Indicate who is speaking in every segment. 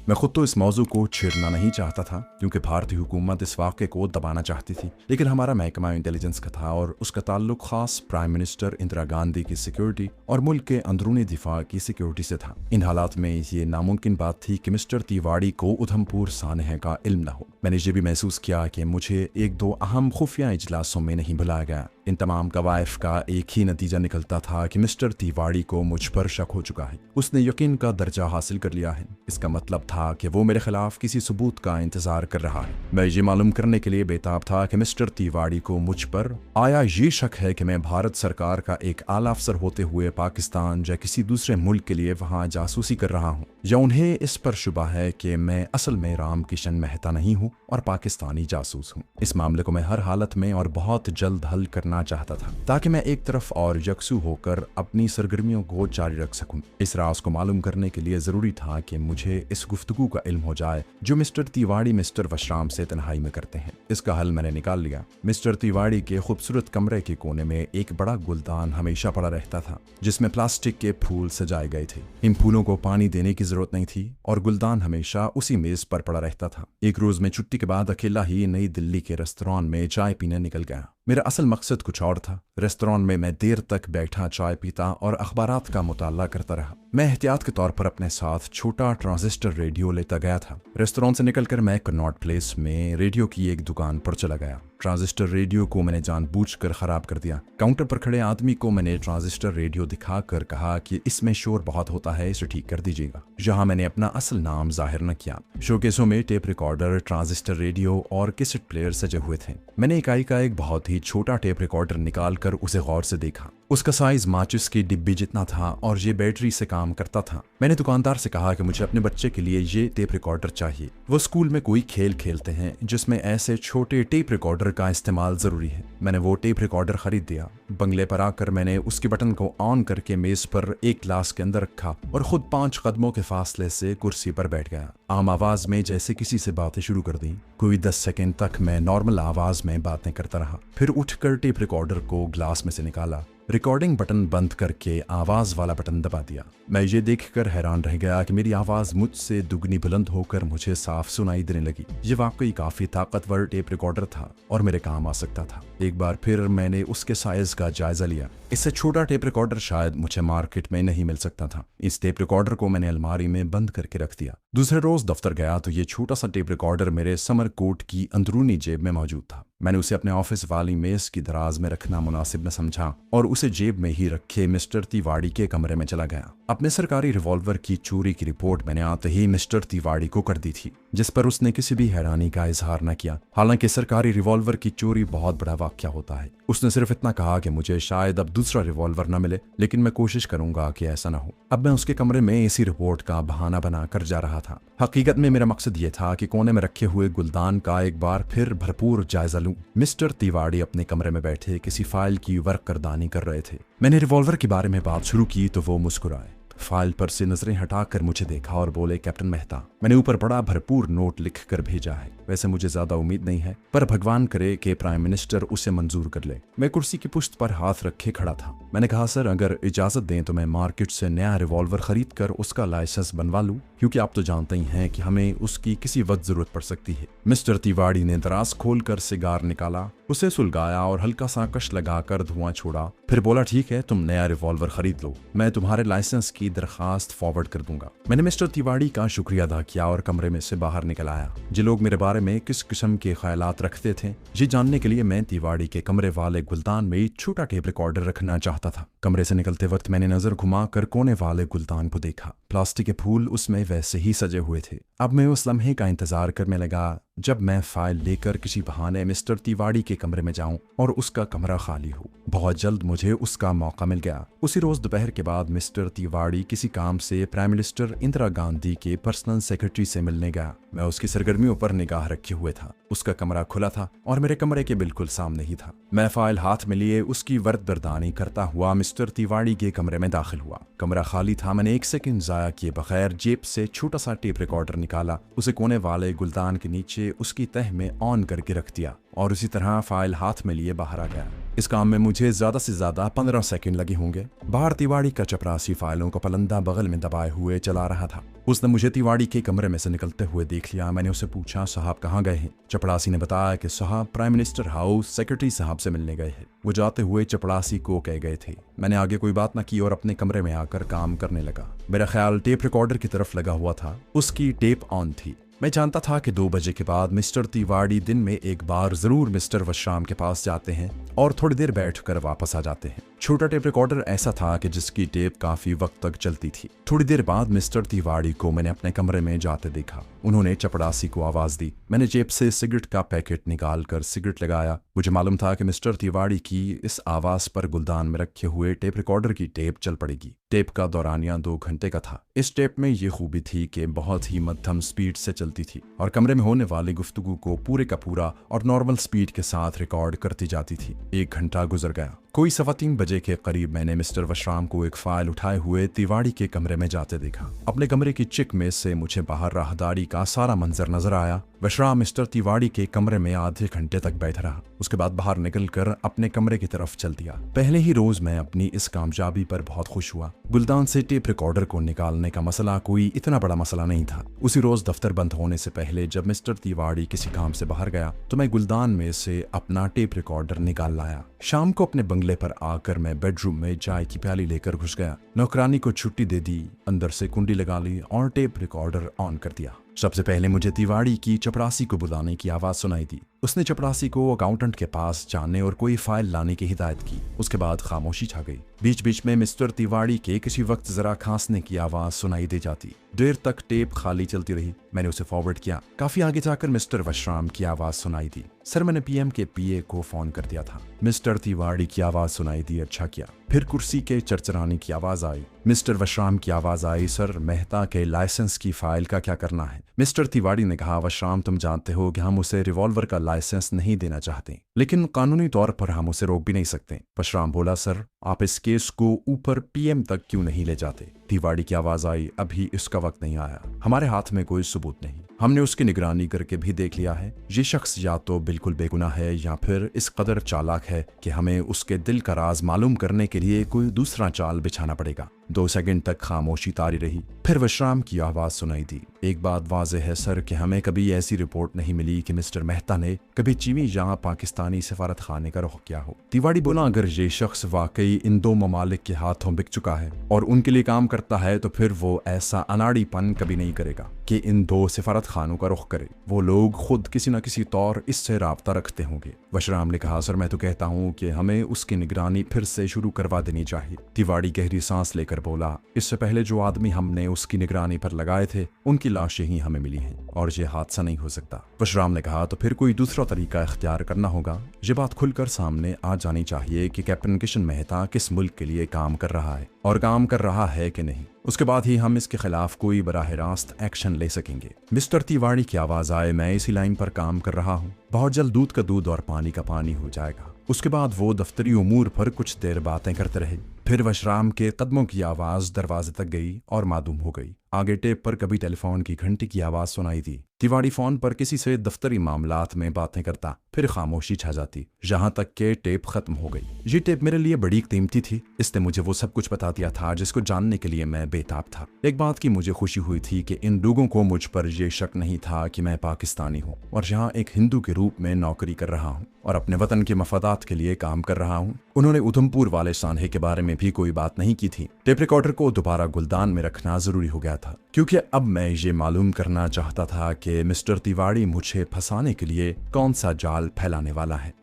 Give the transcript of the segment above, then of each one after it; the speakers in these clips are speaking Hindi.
Speaker 1: मैं खुद तो इस मौजू को छेड़ना नहीं चाहता था क्योंकि भारतीय हुकूमत इस वाक़े को दबाना चाहती थी, लेकिन हमारा महकमा इंटेलिजेंस का था और उसका ताल्लुक खास प्राइम मिनिस्टर इंदिरा गांधी की सिक्योरिटी और मुल्क के अंदरूनी दिफा की सिक्योरिटी से था। इन हालात में ये नामुमकिन बात थी कि मिस्टर तिवाड़ी को उधमपुर सानहे का इल्म न हो। मैंने ये भी महसूस किया कि मुझे एक दो अहम खुफिया इजलासों में नहीं बुलाया गया। इन तमाम कवायफ का एक ही नतीजा निकलता था कि मिस्टर तिवाड़ी को मुझ पर शक हो चुका है। उसने यकीन का दर्जा हासिल कर लिया है। इसका मतलब था कि वो मेरे खिलाफ किसी सबूत का इंतजार कर रहा है। मैं ये मालूम करने के लिए बेताब था कि मिस्टर तिवाड़ी को मुझ पर आया ये शक है कि मैं भारत सरकार का एक आला अफसर होते हुए पाकिस्तान या किसी दूसरे मुल्क के लिए वहां जासूसी कर रहा हूँ, या उन्हें इस पर शुबा है कि मैं असल में राम किशन मेहता नहीं हूँ और पाकिस्तानी जासूस हूँ। इस मामले को मैं हर हालत में और बहुत जल्द हल करना चाहता था ताकि मैं एक तरफ और यकसू होकर अपनी सरगर्मियों को जारी रख सकूं। इस राज को मालूम करने के लिए जरूरी था कि मुझे इस गुफ्तगू का इल्म हो जाए जो मिस्टर तिवाड़ी मिस्टर वशराम से तन्हाई में करते हैं। इसका हल मैंने निकाल लिया। मिस्टर तिवाड़ी के खूबसूरत कमरे के कोने में एक बड़ा गुलदान हमेशा पड़ा रहता था जिसमें प्लास्टिक के फूल सजाए गए थे। इन फूलों को पानी देने की जरूरत नहीं थी और गुलदान हमेशा उसी मेज पर पड़ा रहता था। एक रोज मैं छुट्टी के बाद अकेला ही नई दिल्ली के रेस्तरां में चाय पीने निकल गया। मेरा असल मकसद कुछ और था। रेस्तरां में मैं देर तक बैठा चाय पीता और अखबारात का मुताला करता रहा। मैं एहतियात के तौर पर अपने साथ छोटा ट्रांजिस्टर रेडियो लेता गया था। रेस्तरां से निकलकर मैं कनॉट प्लेस में रेडियो की एक दुकान पर चला गया। ट्रांजिस्टर रेडियो को मैंने जानबूझकर खराब कर दिया। काउंटर पर खड़े आदमी को मैंने ट्रांजिस्टर रेडियो दिखाकर कहा कि इसमें शोर बहुत होता है, इसे ठीक कर दीजिएगा। जहां मैंने अपना असल नाम जाहिर न किया। शोकेसों में टेप रिकॉर्डर, ट्रांजिस्टर रेडियो और कैसेट प्लेयर सजे हुए थे। मैंने इकाई का एक बहुत ही छोटा टेप रिकॉर्डर निकालकर उसे गौर से देखा। उसका साइज माचिस की डिब्बी जितना था और ये बैटरी से काम करता था। मैंने दुकानदार से कहा कि मुझे अपने बच्चे के लिए ये टेप रिकॉर्डर चाहिए। वो स्कूल में कोई खेल खेलते हैं जिसमें ऐसे छोटे टेप रिकॉर्डर का इस्तेमाल जरूरी है। मैंने वो टेप रिकॉर्डर खरीद दिया। बंगले पर आकर मैंने उसके बटन को ऑन करके मेज पर एक ग्लास के अंदर रखा और खुद 5 कदमों के फासले से कुर्सी पर बैठ गया। आम आवाज में जैसे किसी से बातें शुरू कर दी। कोई 10 सेकंड तक मैं नॉर्मल आवाज में बातें करता रहा। फिर उठकर टेप रिकॉर्डर को ग्लास में से निकाला, रिकॉर्डिंग बटन बंद करके आवाज वाला बटन दबा दिया। मैं ये देखकर हैरान रह गया कि मेरी आवाज मुझसे दुगनी बुलंद होकर मुझे साफ सुनाई देने लगी। ये वाकई काफी ताकतवर टेप रिकॉर्डर था और मेरे काम आ सकता था। एक बार फिर मैंने उसके साइज का जायजा लिया। इससे छोटा टेप रिकॉर्डर शायद मुझे मार्केट में नहीं मिल सकता था। इस टेप रिकॉर्डर को मैंने अलमारी में बंद करके रख दिया। दूसरे रोज दफ्तर गया तो ये छोटा सा टेप रिकॉर्डर मेरे समर कोट की अंदरूनी जेब में मौजूद था। मैंने उसे अपने ऑफिस वाली मेज की दराज में रखना मुनासिब न समझा और उसे जेब में ही रखे मिस्टर तिवाड़ी के कमरे में चला गया। अपने सरकारी रिवॉल्वर की चोरी की रिपोर्ट मैंने आते ही मिस्टर तिवाड़ी को कर दी थी, जिस पर उसने किसी भी हैरानी का इजहार न किया। हालांकि सरकारी रिवॉल्वर की चोरी बहुत बड़ा वाकया होता है। उसने सिर्फ इतना कहा कि मुझे शायद अब दूसरा रिवॉल्वर न मिले, लेकिन मैं कोशिश करूंगा कि ऐसा न हो। अब मैं उसके कमरे में इसी रिपोर्ट का बहाना बनाकर जा रहा था। हकीकत में मेरा मकसद ये था कि कोने में रखे हुए गुलदान का एक बार फिर भरपूर जायजा लूं। मिस्टर तिवाड़ी अपने कमरे में बैठे किसी फाइल की वर्करदानी कर रहे थे। मैंने रिवॉल्वर के बारे में बात शुरू की तो वो मुस्कुराए। फाइल पर से नजरें हटाकर मुझे देखा और बोले, कैप्टन मेहता, मैंने ऊपर बड़ा भरपूर नोट लिख कर भेजा है। वैसे मुझे ज्यादा उम्मीद नहीं है, पर भगवान करे कि प्राइम मिनिस्टर उसे मंजूर कर ले। मैं कुर्सी की पुश्त पर हाथ रखे खड़ा था। मैंने कहा, सर, अगर इजाजत दें तो मैं मार्केट से नया रिवॉल्वर खरीद कर उसका लाइसेंस बनवा लूं, क्योंकि आप तो जानते ही हैं कि हमें उसकी किसी वक्त जरूरत पड़ सकती है। मिस्टर तिवाड़ी ने दराज खोलकर सिगार निकाला, उसे सुलगाया और हल्का सा कश लगाकर धुआं छोड़ा। फिर बोला, ठीक है, तुम नया रिवॉल्वर खरीद लो, मैं तुम्हारे लाइसेंस की दरखास्त फॉरवर्ड कर दूंगा। मैंने मिस्टर तिवाड़ी का शुक्रिया अदा किया और कमरे में से बाहर निकल आया। जो लोग मेरे बारे में किस किस्म के ख्यालात रखते थे, ये जानने के लिए मैं तिवाड़ी के कमरे वाले गुलदान में एक छोटा टेप रिकॉर्डर रखना चाहता था। कमरे से निकलते वक्त मैंने नजर घुमाकर कोने वाले गुलदान को देखा। प्लास्टिक के फूल उसमें वैसे ही सजे हुए थे। अब मैं उस लम्हे का इंतजार करने लगा जब मैं फाइल लेकर किसी बहाने मिस्टर तिवाड़ी के कमरे में जाऊं और उसका कमरा खाली हो। बहुत जल्द मुझे उसका मौका मिल गया। उसी रोज दोपहर के बाद मिस्टर तिवाड़ी किसी काम से प्राइम मिनिस्टर इंदिरा गांधी के पर्सनल सेक्रेटरी से मिलने गया। मैं उसकी सरगर्मियों पर निगाह रखे हुए था। उसका कमरा खुला था और मेरे कमरे के बिल्कुल सामने ही था। मैं फाइल हाथ में लिए उसकी वर्दबरदानी करता हुआ मिस्टर तिवाड़ी के कमरे में दाखिल हुआ। कमरा खाली था। मैंने 1 सेकंड जाया किए बगैर जेब से छोटा सा टेप रिकॉर्डर निकाला, उसे कोने वाले गुलदान के नीचे उसकी तह में ऑन करके रख दिया और उसी तरह फाइल हाथ में लिए बाहर आ गया। इस काम में मुझे ज्यादा से ज्यादा 15 सेकंड लगे होंगे। बाहर तिवाड़ी का चपरासी फाइलों को पलंदा बगल में दबाए हुए चला रहा था। उसने मुझे तिवाड़ी के कमरे में से निकलते हुए देख लिया। मैंने उसे पूछा, साहब कहाँ गए हैं? चपड़ासी ने बताया कि साहब प्राइम मिनिस्टर हाउस सेक्रेटरी साहब से मिलने गए हैं। वो जाते हुए चपड़ासी को कह गए थे। मैंने आगे कोई बात न की और अपने कमरे में आकर काम करने लगा। मेरा ख्याल टेप रिकॉर्डर की तरफ लगा हुआ था। उसकी टेप ऑन थी। मैं जानता था कि 2 बजे के बाद मिस्टर तिवाड़ी दिन में एक बार जरूर मिस्टर वशराम के पास जाते हैं और थोड़ी देर बैठकर वापस आ जाते हैं। छोटा टेप रिकॉर्डर ऐसा था कि जिसकी टेप काफी वक्त तक चलती थी। थोड़ी देर बाद मिस्टर तिवाड़ी को मैंने अपने कमरे में जाते देखा। उन्होंने चपड़ासी को आवाज दी। मैंने जेब से सिगरेट का पैकेट निकाल कर सिगरेट लगाया। मुझे मालूम था कि मिस्टर तिवाड़ी की इस आवाज पर गुलदान में रखे हुए टेप रिकॉर्डर की टेप चल पड़ेगी। टेप का दौरानिया 2 घंटे का था। इस टेप में ये खूबी थी कि बहुत ही मध्यम स्पीड से चलती थी और कमरे में होने वाली गुफ्तगू को पूरे का पूरा और नॉर्मल स्पीड के साथ रिकॉर्ड करती जाती थी। 1 घंटा गुजर गया। कोई 3:15 बजे के करीब मैंने मिस्टर वशराम को एक फाइल उठाए हुए तिवाड़ी के कमरे में जाते देखा। अपने कमरे की चिक में से मुझे बाहर राहदारी का सारा मंजर नजर आया। वशराम मिस्टर तिवाड़ी के कमरे में आधे घंटे तक बैठा रहा। उसके बाद बाहर निकलकर अपने कमरे की तरफ चल दिया। पहले ही रोज मैं अपनी इस कामयाबी पर बहुत खुश हुआ। गुलदान से टेप रिकॉर्डर को निकालने का मसला कोई इतना बड़ा मसला नहीं था। उसी रोज दफ्तर बंद होने से पहले जब मिस्टर तिवाड़ी किसी काम से बाहर गया तो मैं गुलदान में से अपना टेप रिकॉर्डर निकाल लाया। शाम को अपने बंगले पर आकर मैं बेडरूम में चाय की प्याली लेकर घुस गया। नौकरानी को छुट्टी दे दी, अंदर से कुंडी लगा ली और टेप रिकॉर्डर ऑन कर दिया। सबसे पहले मुझे तिवाड़ी की चपड़ासी को बुलाने की आवाज सुनाई दी। उसने चपड़ासी को अकाउंटेंट के पास जाने और कोई फाइल लाने की हिदायत की। उसके बाद खामोशी छा गई। बीच बीच में मिस्टर तिवाड़ी के किसी वक्त जरा खांसने की आवाज सुनाई दे जाती। देर तक टेप खाली चलती रही। मैंने उसे फॉरवर्ड किया। काफी आगे जाकर मिस्टर वशराम की आवाज सुनाई दी। सर, मैंने पीएम के पीए को फोन कर दिया था। मिस्टर तिवाड़ी की आवाज सुनाई दी। अच्छा किया। फिर कुर्सी के चरचराने की आवाज आई। मिस्टर वशराम की आवाज आई, सर मेहता के लाइसेंस की फाइल का क्या करना है? मिस्टर तिवाड़ी ने कहा, वशराम तुम जानते हो कि हम उसे रिवॉल्वर का लाइसेंस नहीं देना चाहते, लेकिन कानूनी तौर पर हम उसे रोक भी नहीं सकते। वशराम बोला, सर आप इस केस को ऊपर पीएम तक क्यों नहीं ले जाते? तिवाड़ी की आवाज आई, अभी इसका वक्त नहीं आया। हमारे हाथ में कोई सबूत नहीं। हमने उसकी निगरानी करके भी देख लिया है। ये शख्स या तो बिल्कुल बेगुनाह है या फिर इस कदर चालाक है कि हमें उसके दिल का राज मालूम करने के लिए कोई दूसरा चाल बिछाना पड़ेगा। 2 सेकंड तक खामोशी तारी रही। फिर वशराम की आवाज सुनाई दी। एक बात वाज़ेह है सर कि हमें कभी ऐसी रिपोर्ट नहीं मिली कि मिस्टर मेहता ने कभी चीनी या पाकिस्तानी सफारत खाने का रुख किया हो। तिवाड़ी बोला, अगर ये शख्स वाकई इन 2 ममालिक के हाथों बिक चुका है और उनके लिए काम करता है तो फिर वो ऐसा अनाड़ीपन कभी नहीं करेगा कि इन 2 सफारत खानों का रुख करे। वो लोग खुद किसी न किसी तौर इससे राब्ता रखते होंगे। वशराम ने कहा, सर मैं तो कहता हूँ कि हमें उसकी निगरानी फिर से शुरू करवा देनी चाहिए। तिवाड़ी गहरी सांस लेकर बोला, इससे पहले जो आदमी हमने उसकी निगरानी पर लगाए थे उनकी लाशें ही हमें मिली हैं और ये हादसा नहीं हो सकता। वशराम ने कहा, तो फिर कोई दूसरा तरीका इख्तियार करना होगा। ये बात खुलकर सामने आ जानी चाहिए कि कैप्टन किशन मेहता किस मुल्क के लिए काम कर रहा है और काम कर रहा है कि नहीं। उसके बाद ही हम इसके खिलाफ कोई बराह रास्त एक्शन ले सकेंगे। मिस्टर तिवाड़ी की आवाज आए, मैं इसी लाइन पर काम कर रहा हूँ। बहुत जल्द दूध का दूध और पानी का पानी हो जाएगा। उसके बाद वो दफ्तरी उमूर पर कुछ देर बातें करते रहे। फिर वशराम के कदमों की आवाज दरवाजे तक गई और मालूम हो गई। आगे टेप पर कभी टेलीफोन की घंटी की आवाज सुनाई दी। तिवाड़ी फोन पर किसी से दफ्तरी मामलात में बातें करता, फिर खामोशी छा जाती, जहां तक के टेप खत्म हो गई। ये टेप मेरे लिए बड़ी कीमती थी। इसने मुझे वो सब कुछ बता दिया था जिसको जानने के लिए मैं बेताब था। एक बात की मुझे खुशी हुई थी कि इन लोगों को मुझ पर यह शक नहीं था कि मैं पाकिस्तानी हूँ और यहाँ एक हिंदू के रूप में नौकरी कर रहा हूँ और अपने वतन के मफादात के लिए काम कर रहा हूँ। उन्होंने उधमपुर वाले सान्हे के बारे में भी कोई बात नहीं की थी। टेप रिकॉर्डर को दोबारा गुलदान में रखना जरूरी हो गया था, क्योंकि अब मैं ये मालूम करना चाहता था कि मिस्टर तिवाड़ी मुझे फंसाने के लिए कौन सा जाल फैलाने वाला है।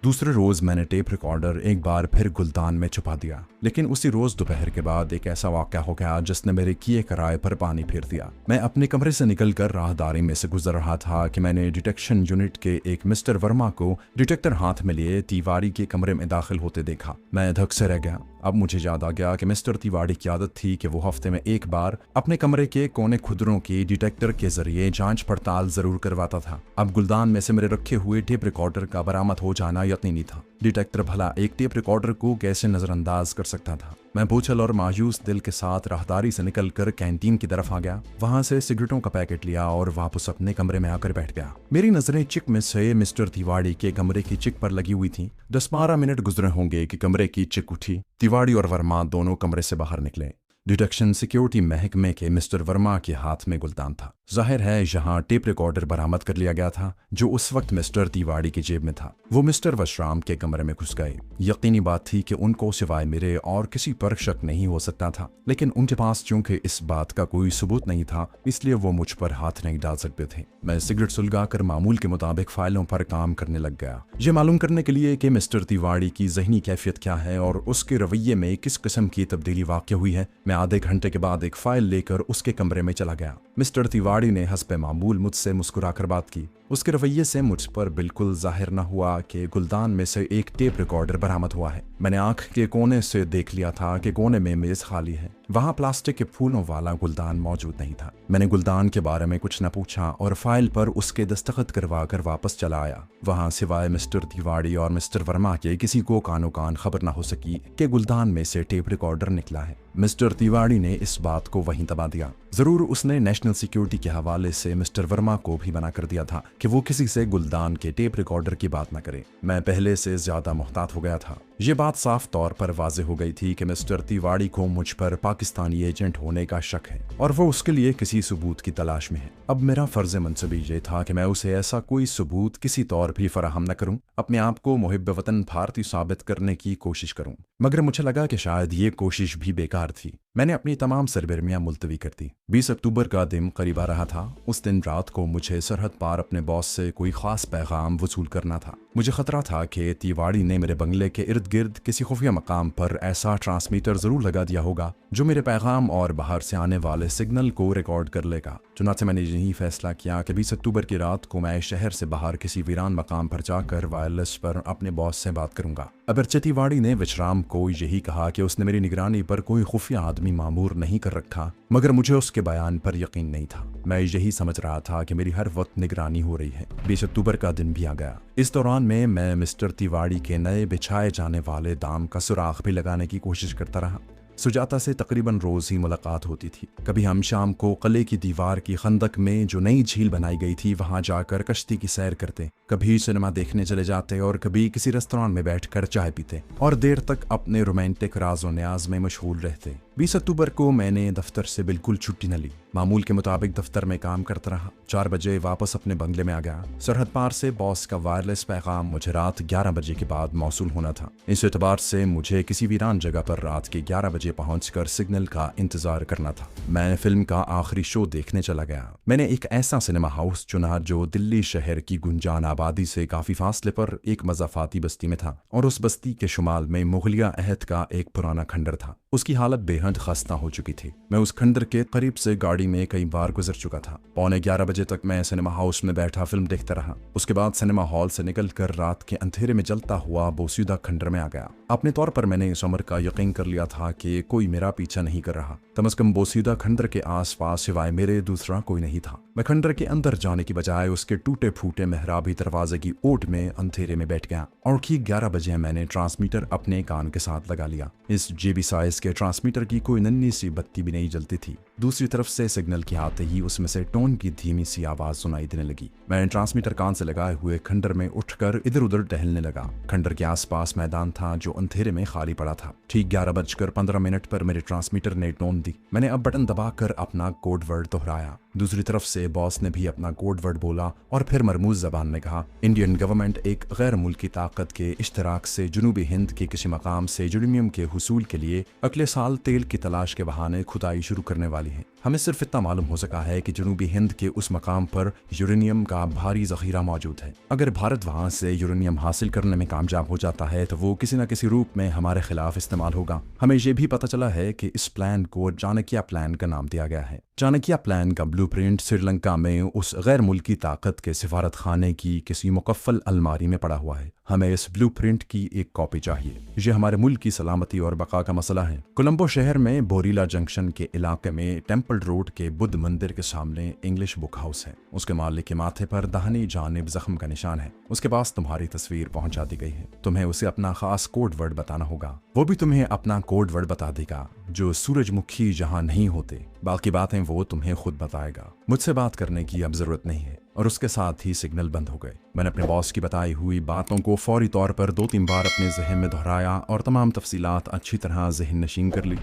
Speaker 1: दूसरे रोज मैंने टेप रिकॉर्डर एक बार फिर गुलदान में छुपा दिया, लेकिन उसी रोज दोपहर के बाद एक ऐसा वाकया हो गया जिसने मेरे किए कराए पर पानी फेर दिया। मैं अपने कमरे से निकलकर राहदारी में से गुजर रहा था कि मैंने डिटेक्शन यूनिट के एक मिस्टर वर्मा को डिटेक्टर हाथ में लिए तिवाड़ी के कमरे में दाखिल होते देखा। मैं धक से रह गया। अब मुझे याद आ गया कि मिस्टर तिवाड़ी की आदत थी कि वो हफ्ते में एक बार अपने कमरे के कोने खुदरों की डिटेक्टर के जरिए जांच पड़ताल जरूर करवाता था। अब गुलदान में से मेरे रखे हुए टेप रिकॉर्डर का बरामद हो जाना यकीनी था। डिटेक्टर भला एक टेप रिकॉर्डर को कैसे नजरअंदाज कर सकता था। मैं बोझल और मायूस दिल के साथ राहदारी से निकलकर कैंटीन की तरफ आ गया। वहां से सिगरेटों का पैकेट लिया और वापस अपने कमरे में आकर बैठ गया। मेरी नजरें चिक में से मिस्टर तिवाड़ी के कमरे की चिक पर लगी हुई थी। 10-12 मिनट गुजरे होंगे कि कमरे की चिक उठी। तिवाड़ी और वर्मा दोनों कमरे से बाहर निकले। डिटेक्शन सिक्योरिटी महकमे के मिस्टर वर्मा के हाथ में गुलदान था। जाहिर है यहाँ टेप रिकॉर्डर बरामद कर लिया गया था जो उस वक्त मिस्टर तिवाड़ी की जेब में था। वो मिस्टर वशराम के कमरे में घुस गए। यकीनी बात थी कि उनको सिवाय मेरे और किसी पर शक नहीं हो सकता था, लेकिन उनके पास चूंकि इस बात का कोई सबूत नहीं था इसलिए वो मुझ पर हाथ नहीं डाल सकते थे। मैं सिगरेट सुलगाकर मामूल के मुताबिक फाइलों पर काम करने लग गया, ये मालूम करने के लिए कि मिस्टर तिवाड़ी की जहनी कैफियत क्या है और उसके रवैये में किस किस्म की तब्दीली वाक़ हुई है। मैं आधे घंटे के बाद एक फाइल लेकर उसके कमरे में चला गया। मिस्टर तिवाड़ी ने हस्बे मामूल मुझसे मुस्कुराकर बात की। उसके रवैये से मुझ पर बिल्कुल जाहिर न हुआ कि गुलदान में से एक टेप रिकॉर्डर बरामद हुआ है। मैंने आंख के कोने से देख लिया था कि कोने में मेज खाली है, वहां प्लास्टिक के फूलों वाला गुलदान मौजूद नहीं था। मैंने गुलदान के बारे में कुछ न पूछा और फाइल पर उसके दस्तखत करवा कर वापस चला आया। वहां सिवाय मिस्टर तिवाड़ी और मिस्टर वर्मा के किसी को कानो कान खबर न हो सकी कि गुलदान में से टेप रिकॉर्डर निकला है। मिस्टर तिवाड़ी ने इस बात को वहीं दबा दिया। जरूर उसने नेशनल सिक्योरिटी के हवाले से मिस्टर वर्मा को भी मना कर दिया था कि वो किसी से गुलदान के टेप रिकॉर्डर की बात न करे। मैं पहले से ज्यादा मुहतात हो गया था। ये बात साफ तौर पर वाज़ेह हो गई थी कि मिस्टर तिवाड़ी को मुझ पर पाकिस्तानी एजेंट होने का शक है और वो उसके लिए किसी सबूत की तलाश में है। अब मेरा फर्ज मनसबी ये था कि मैं उसे ऐसा कोई सबूत किसी तौर भी फराहम न करूं, अपने आप को मुहिब वतन भारतीय साबित करने की कोशिश करूं। मगर मुझे लगा कि शायद ये कोशिश भी बेकार थी। मैंने अपनी तमाम सरगर्मियां मुलतवी कर दी। 20 अक्टूबर का दिन करीब आ रहा था। उस दिन रात को मुझे सरहद पार अपने बॉस से कोई खास पैगाम वसूल करना था। मुझे खतरा था कि तिवाड़ी ने मेरे बंगले के इर्द गिर्द किसी खुफिया मकाम पर ऐसा ट्रांसमीटर जरूर लगा दिया होगा जो मेरे पैगाम और बाहर से आने वाले सिग्नल को रिकॉर्ड कर लेगा। चुनांचे मैंने यही फैसला किया कि 20 अक्टूबर की रात को मैं शहर से बाहर किसी वीरान मकाम पर जाकर वायरलेस पर अपने बॉस से बात करूंगा। अगरचे तिवाड़ी ने विश्राम को यही कहा कि उसने मेरी निगरानी पर कोई खुफिया आदमी मामूर नहीं कर रखा, मगर मुझे उसके बयान पर यकीन नहीं था। मैं यही समझ रहा था कि मेरी हर वक्त निगरानी हो रही है। 20 अक्टूबर का दिन भी आ गया। इस दौरान में मैं मिस्टर तिवाड़ी के नए बिछाए जाने वाले दाम का सुराख भी लगाने की कोशिश करता रहा। सुजाता से तकरीबन रोज ही मुलाकात होती थी। कभी हम शाम को किले की दीवार की खंदक में जो नई झील बनाई गई थी वहां जाकर कश्ती की सैर करते, कभी सिनेमा देखने चले जाते और कभी किसी रेस्तरां में बैठकर चाय पीते और देर तक अपने रोमांटिक राजो न्याज में मशगूल रहते। 20 अक्टूबर को मैंने दफ्तर से बिल्कुल छुट्टी न ली। मामूल के मुताबिक दफ्तर में काम करता रहा। 4 बजे वापस अपने बंगले में आ गया। सरहद पार से बॉस का वायरलेस पैगाम मुझे रात 11 बजे के बाद मौसूल होना था। इस एतबार से मुझे किसी वीरान जगह पर रात के 11 बजे पहुंचकर सिग्नल का इंतजार करना था। मैं फिल्म का आखिरी शो देखने चला गया। मैंने एक ऐसा सिनेमा हाउस चुना जो दिल्ली शहर की गुंजान आबादी से काफी फासले पर एक मज़ाफाती बस्ती में था और उस बस्ती के शुमाल में मुगलिया अहद का एक पुराना खंडर था। उसकी हालत बेहद खस्ता हो चुकी थी। मैं उस खंडर के करीब से गाड़ी में कई बार गुजर चुका था। 11:15 बजे तक मैं सिनेमा हाउस में बैठा फिल्म देखता रहा। उसके बाद सिनेमा हॉल से निकलकर रात के अंधेरे में जलता हुआ बोसीदा खंडर में आ गया। अपने तौर पर मैंने इस उम्र का यकीन कर लिया था कि कोई मेरा पीछा नहीं कर रहा। कम से कम बोसीदा खंडर के आसपास सिवाय मेरे दूसरा कोई नहीं था। मैं खंडर के अंदर जाने की बजाय उसके टूटे फूटे मेहराबी दरवाजे की ओट में अंधेरे में बैठ गया और ठीक 11 बजे मैंने ट्रांसमीटर अपने कान के साथ लगा लिया। इस जेबी साइज के ट्रांसमीटर की कोई नन्ही सी बत्ती भी नहीं जलती थी। दूसरी तरफ से सिग्नल के आते ही उसमें से टोन की धीमी सी आवाज सुनाई देने लगी। मैं ट्रांसमीटर कान से लगाए हुए खंडर में उठकर इधर उधर टहलने लगा। खंडर के आसपास मैदान था जो अंधेरे में खाली पड़ा था। ठीक 11:15 पर मेरे ट्रांसमीटर ने टोन दी। मैंने अब बटन दबाकर अपना कोड वर्ड दोहराया। दूसरी तरफ से बॉस ने भी अपना कोड वर्ड बोला और फिर मरमूज जबान में कहा, इंडियन गवर्नमेंट एक गैर मुल्की ताकत के इश्तराक से जनूबी हिंद के किसी मकाम से यूरेनियम के हुसूल के लिए अगले साल तेल की तलाश के बहाने खुदाई शुरू करने वाली है। हमें सिर्फ इतना मालूम हो सका है कि जनूबी हिंद के उस मकाम पर यूरेनियम का भारी जखीरा मौजूद है। अगर भारत वहां से यूरेनियम हासिल करने में कामयाब हो जाता है तो वो किसी न किसी रूप में हमारे खिलाफ इस्तेमाल होगा। हमें ये भी पता चला है कि इस प्लान को चाणक्य प्लान का नाम दिया गया है। चाणक्य प्लान का ब्लूप्रिंट श्रीलंका में उस गैर मुल्की ताकत के सिफारत खाने की किसी मुकफ्फल अलमारी में पड़ा हुआ है। हमें इस ब्लूप्रिंट की एक कॉपी चाहिए। ये हमारे मुल्क की सलामती और बका का मसला है। कोलंबो शहर में बोरीला जंक्शन के इलाके में टेम्पल रोड के बुद्ध मंदिर के सामने इंग्लिश बुक हाउस है। उसके मालिक के माथे पर दाहिनी जानिब जख्म का निशान है। उसके पास तुम्हारी तस्वीर पहुंचा दी गई है। तुम्हें उसे अपना खास कोड वर्ड बताना होगा। वो भी तुम्हें अपना कोड वर्ड बता देगा जो सूरजमुखी जहां नहीं होते। बाकी बातें वो तुम्हें खुद बताएगा। मुझसे बात करने की अब जरूरत नहीं है। और उसके साथ ही सिग्नल बंद हो गए। मैंने अपने बॉस की बताई हुई बातों को फौरी तौर पर 2-3 बार अपने जहन में दोहराया और तमाम तफसीलात अच्छी तरह जहन नशीन कर ली।